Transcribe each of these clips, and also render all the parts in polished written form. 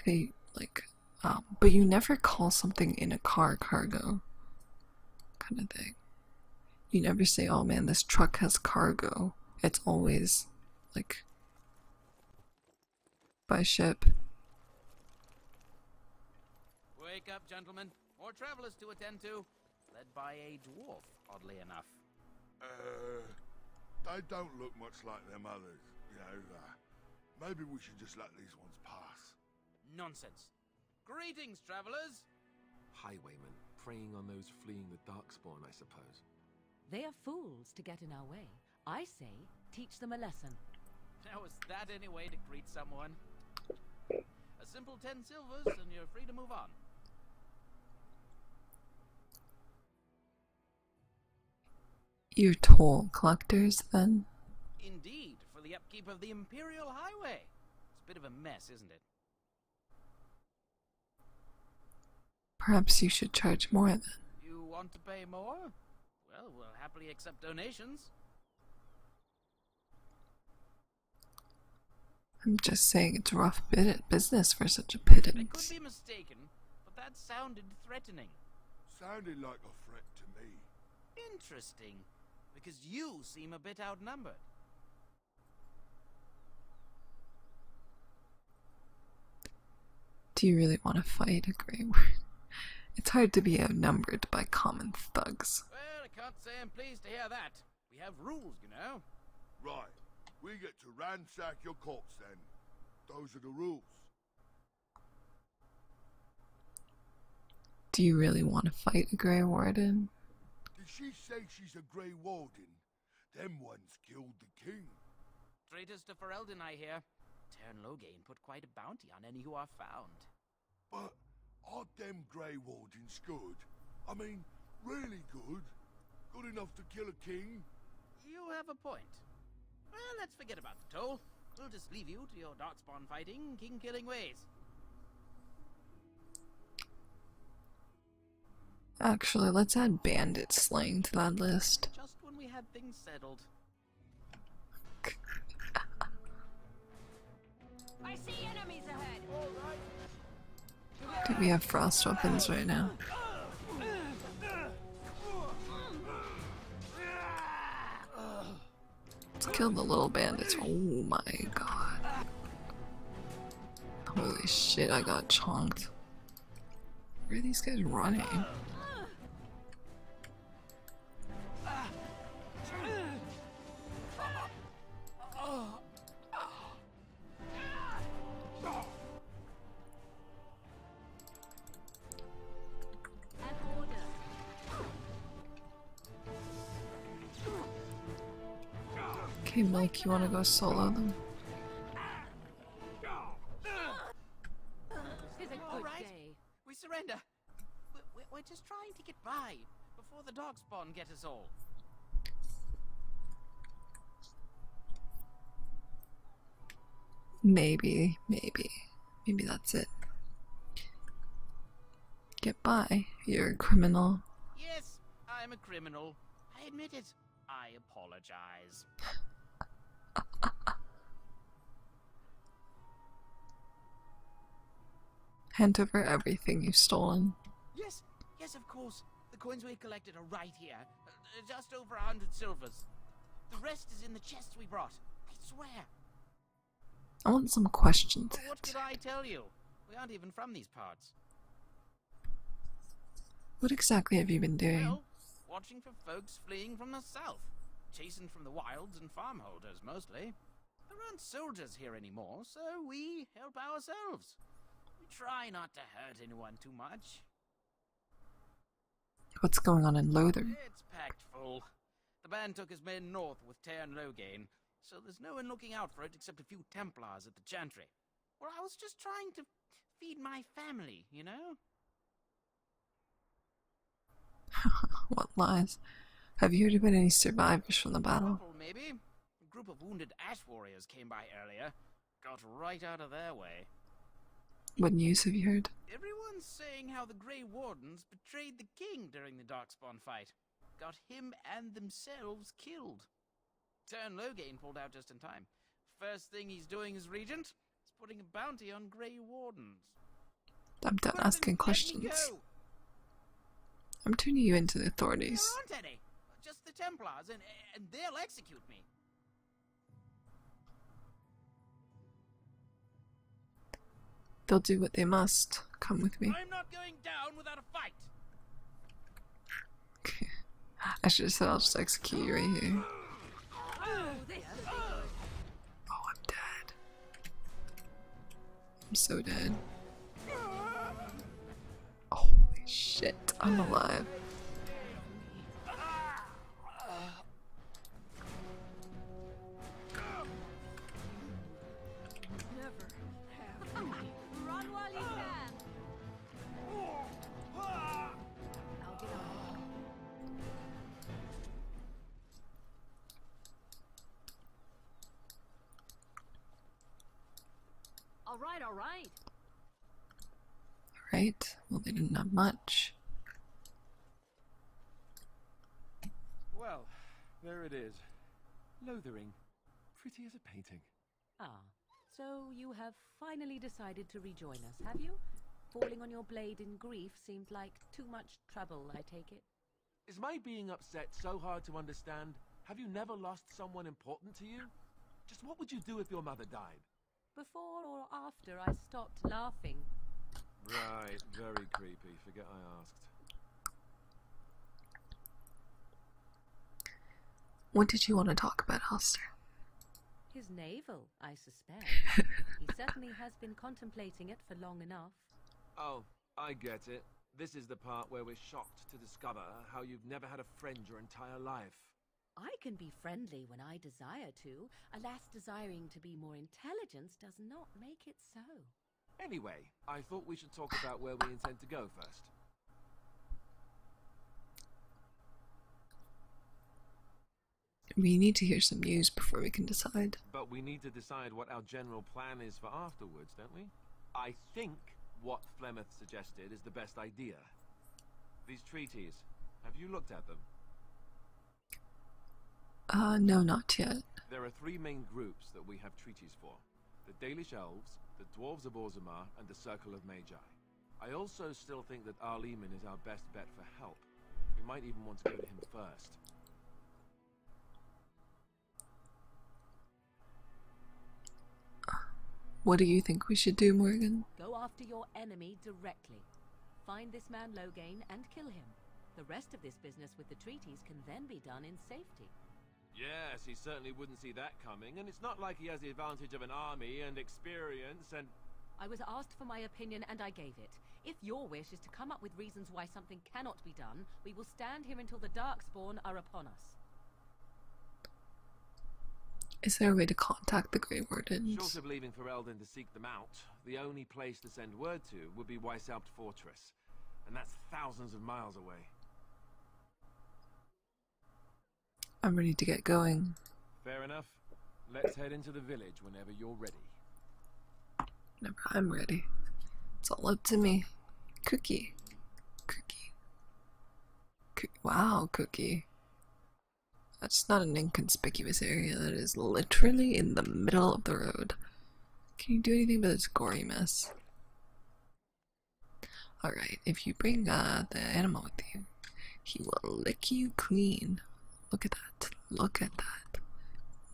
Hey, like, but you never call something in a car cargo, kind of thing. You never say, oh man, this truck has cargo. It's always, like, by ship. Wake up, gentlemen. More travelers to attend to. Led by a dwarf, oddly enough. They don't look much like them others, you know. Maybe we should just let these ones pass. Nonsense. Greetings, travelers. Highwaymen, preying on those fleeing the Darkspawn, I suppose. They are fools to get in our way. I say, teach them a lesson. Now is that any way to greet someone? A simple 10 silvers and you're free to move on. You're toll collectors, then? Indeed, for the upkeep of the Imperial Highway. It's a bit of a mess, isn't it? Perhaps you should charge more then. You want to pay more? Well, we'll happily accept donations. I'm just saying it's rough business for such a I pittance. could be mistaken, but that sounded threatening. Sounded like a threat to me. Interesting, because you seem a bit outnumbered. Do you really want to fight a Grey Ward? It's hard to be outnumbered by common thugs. Well, I can't say I'm pleased to hear that. We have rules, you know. Right. We get to ransack your corpse then. Those are the rules. Do you really want to fight a Grey Warden? Did she say she's a Grey Warden? Them ones killed the king. Traitors to Ferelden, I hear. Tern Loghain put quite a bounty on any who are found. But aren't them Grey Wardens good? I mean, really good? Good enough to kill a king? You have a point. Well, let's forget about the toll. We'll just leave you to your darkspawn fighting, king-killing ways. Actually, let's add bandit slaying to that list. Just when we had things settled. I see enemies ahead. Do we have frost weapons right now? Let's kill the little bandits. Oh my god. Holy shit, I got chonked. Where are these guys running? Okay, Mike, you wanna go solo them? Tis a good All right. day. We surrender. We're just trying to get by before the darkspawn get us all. Maybe that's it. Get by. You're a criminal. Yes, I'm a criminal. I admit it. I apologize. Hand over everything you've stolen. Yes, of course. The coins we collected are right here. Just over 100 silvers. The rest is in the chests we brought. I swear. I want some questions But what answered. could I tell you? We aren't even from these parts. What exactly have you been doing? Well, watching for folks fleeing from the south. Chasing from the wilds and farmholders, mostly. There aren't soldiers here anymore, so we help ourselves. We try not to hurt anyone too much. What's going on in Lothar? It's packed full. The band took his men north with Tern Loghain, so there's no one looking out for it except a few Templars at the Chantry. Well, I was just trying to feed my family, you know? What lies? Have you heard about any survivors from the battle? Couple, maybe. A group of wounded ash warriors came by earlier. Got right out of their way. What news have you heard? Everyone's saying how the Grey Wardens betrayed the king during the Darkspawn fight. Got him and themselves killed. Tern Loghain pulled out just in time. First thing he's doing as regent is putting a bounty on Grey Wardens. I'm done Well, asking then let me questions. go. I'm turning you into the authorities. There aren't any. Just the Templars, and they'll execute me. They'll do what they must. Come with me. I'm not going down without a fight. Okay. I should have said I'll just execute you right here. Oh, I'm dead. I'm so dead. Holy shit, I'm alive. Run while you can. I'll get on. All right, all right. Alright, well, they didn't have much. Well, there it is. Lothering. Pretty as a painting. Ah, so you have finally decided to rejoin us, have you? Falling on your blade in grief seemed like too much trouble, I take it. Is my being upset so hard to understand? Have you never lost someone important to you? Just what would you do if your mother died? Before or after I stopped laughing? Right, very creepy. Forget I asked. What did you want to talk about, Alistair? His navel, I suspect. He certainly has been contemplating it for long enough. Oh, I get it. This is the part where we're shocked to discover how you've never had a friend your entire life. I can be friendly when I desire to. Alas, desiring to be more intelligent does not make it so. Anyway, I thought we should talk about where we intend to go first. We need to hear some news before we can decide. But we need to decide what our general plan is for afterwards, don't we? I think what Flemeth suggested is the best idea. These treaties, have you looked at them? No, not yet. There are three main groups that we have treaties for. The Dalish Elves, the Dwarves of Orzammar, and the Circle of Magi. I also still think that Arleman is our best bet for help. We might even want to go to him first. What do you think we should do, Morgan? Go after your enemy directly. Find this man Loghain and kill him. The rest of this business with the treaties can then be done in safety. Yes, he certainly wouldn't see that coming, and it's not like he has the advantage of an army and experience and... I was asked for my opinion and I gave it. If your wish is to come up with reasons why something cannot be done, we will stand here until the Darkspawn are upon us. Is there a way to contact the Grey Wardens? Short of leaving for Eldon to seek them out, the only place to send word to would be Weishaupt Fortress, and that's thousands of miles away. I'm ready to get going. Fair enough. Let's head into the village whenever you're ready. Whenever I'm ready. It's all up to me. Cookie. Cookie. Wow, Cookie. That's not an inconspicuous area. That is literally in the middle of the road. Can you do anything about this gory mess? Alright, if you bring the animal with you, he will lick you clean. Look at that. Look at that.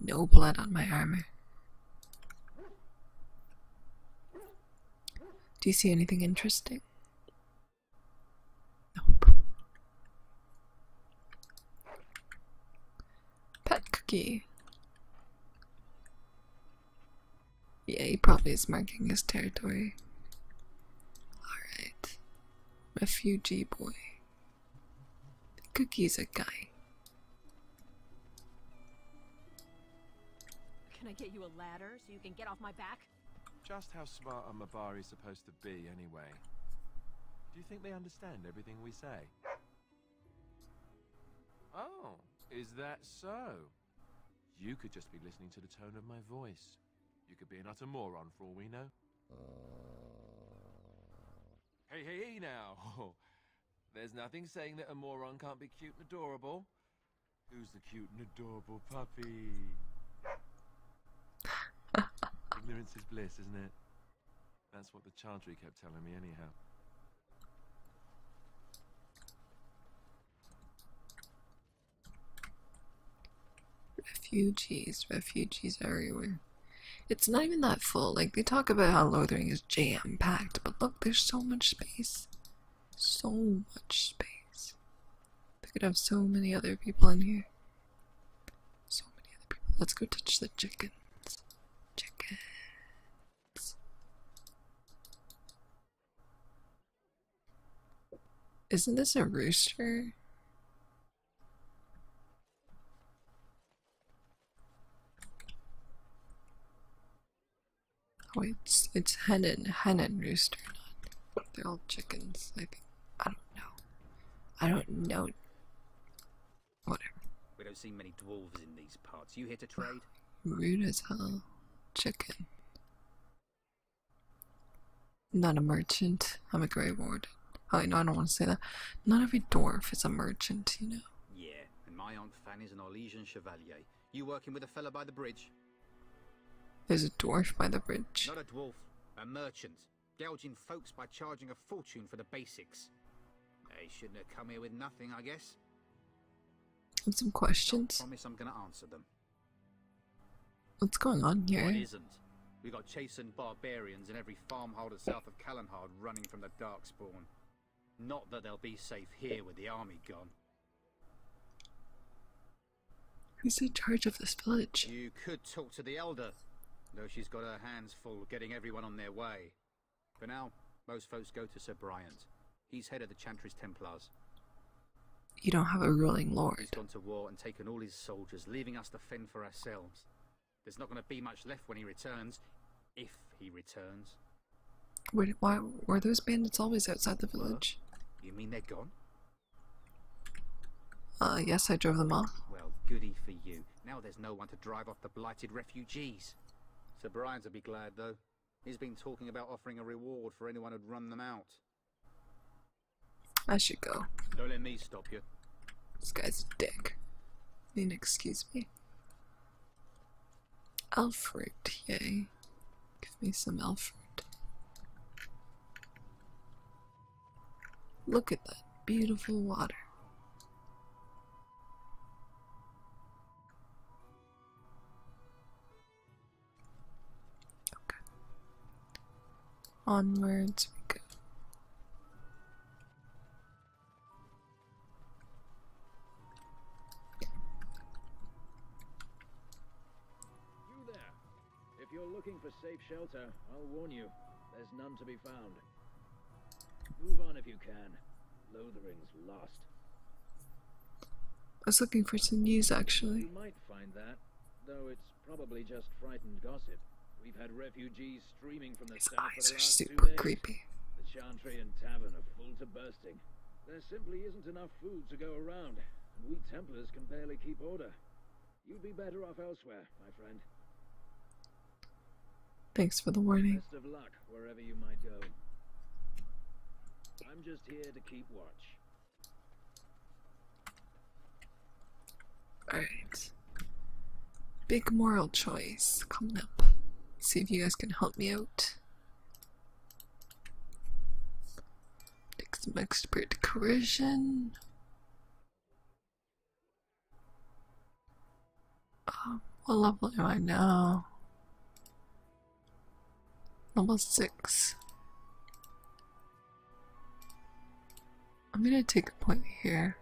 No blood on my armor. Do you see anything interesting? Nope. Pet Cookie. Yeah, he probably is marking his territory. Alright. Refugee boy. Cookie's a guy. Can I get you a ladder so you can get off my back? Just how smart are Mabari supposed to be, anyway? Do you think they understand everything we say? Oh, is that so? You could just be listening to the tone of my voice. You could be an utter moron for all we know. Hey now! There's nothing saying that a moron can't be cute and adorable. Who's the cute and adorable puppy? Ignorance is bliss, isn't it? That's what the Chantry kept telling me anyhow. Refugees everywhere. It's not even that full. Like, they talk about how Lothering is jam-packed, but look, there's so much space. So much space. They could have so many other people in here. So many other people. Let's go touch the chickens. Chickens. Isn't this a rooster? Oh, it's hen and rooster, not. They're all chickens, I think. I don't know. Whatever. We don't see many dwarves in these parts. You here to trade? Rude as hell. Chicken. Not a merchant. I'm a Grey Warden. Oh, no, I don't want to say that. Not every dwarf is a merchant, you know. Yeah, and my Aunt Fanny's an Orlesian chevalier. You working with a fella by the bridge? There's a dwarf by the bridge. Not a dwarf, a merchant. Gouging folks by charging a fortune for the basics. They shouldn't have come here with nothing, I guess. I have some questions. I promise I'm gonna answer them. What's going on here? What isn't? We got chastened barbarians in every farmholder south of Callanhard running from the Darkspawn. Not that they'll be safe here with the army gone. Who's in charge of this village? You could talk to the Elder, though she's got her hands full getting everyone on their way. For now, most folks go to Sir Bryant. He's head of the Chantry's Templars. You don't have a ruling lord. He's gone to war and taken all his soldiers, leaving us to fend for ourselves. There's not going to be much left when he returns, if he returns. Why were those bandits always outside the village? You mean they're gone? Yes, I drove them off. Well, goody for you. Now there's no one to drive off the blighted refugees. Sir Bryant will be glad, though. He's been talking about offering a reward for anyone who'd run them out. I should go. Don't let me stop you. This guy's a dick. I mean, excuse me. Alfred, yay. Give me some Alfred. Look at that beautiful water. Okay. Onwards we go. You there. If you're looking for safe shelter, I'll warn you, there's none to be found. Move on if you can. Lothering's lost. I was looking for some news, actually. You might find that, though it's probably just frightened gossip. We've had refugees streaming from the His south for eyes the are last 2 super days. creepy. The Chantry and Tavern are full to bursting. There simply isn't enough food to go around, and we Templars can barely keep order. You'd be better off elsewhere, my friend. Thanks for the warning. Best of luck wherever you might go. I'm just here to keep watch. Alright. Big moral choice coming up. See if you guys can help me out. Take some expert coercion. What level am I now? Level 6. I'm gonna take a point here.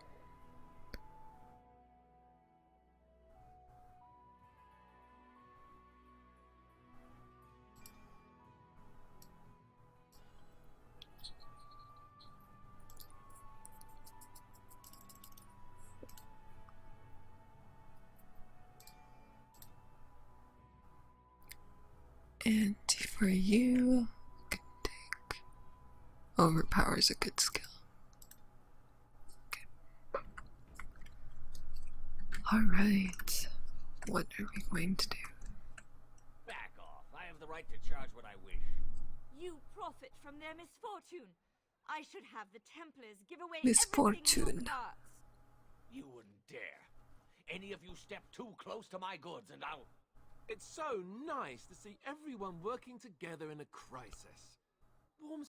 And for you, can take overpowers a good skill. Okay. Alright, what are we going to do? Back off. I have the right to charge what I wish. You profit from their misfortune. I should have the Templars give away Misfortune. everything in your carts. You wouldn't dare. Any of you step too close to my goods and I'll... It's so nice to see everyone working together in a crisis. Warms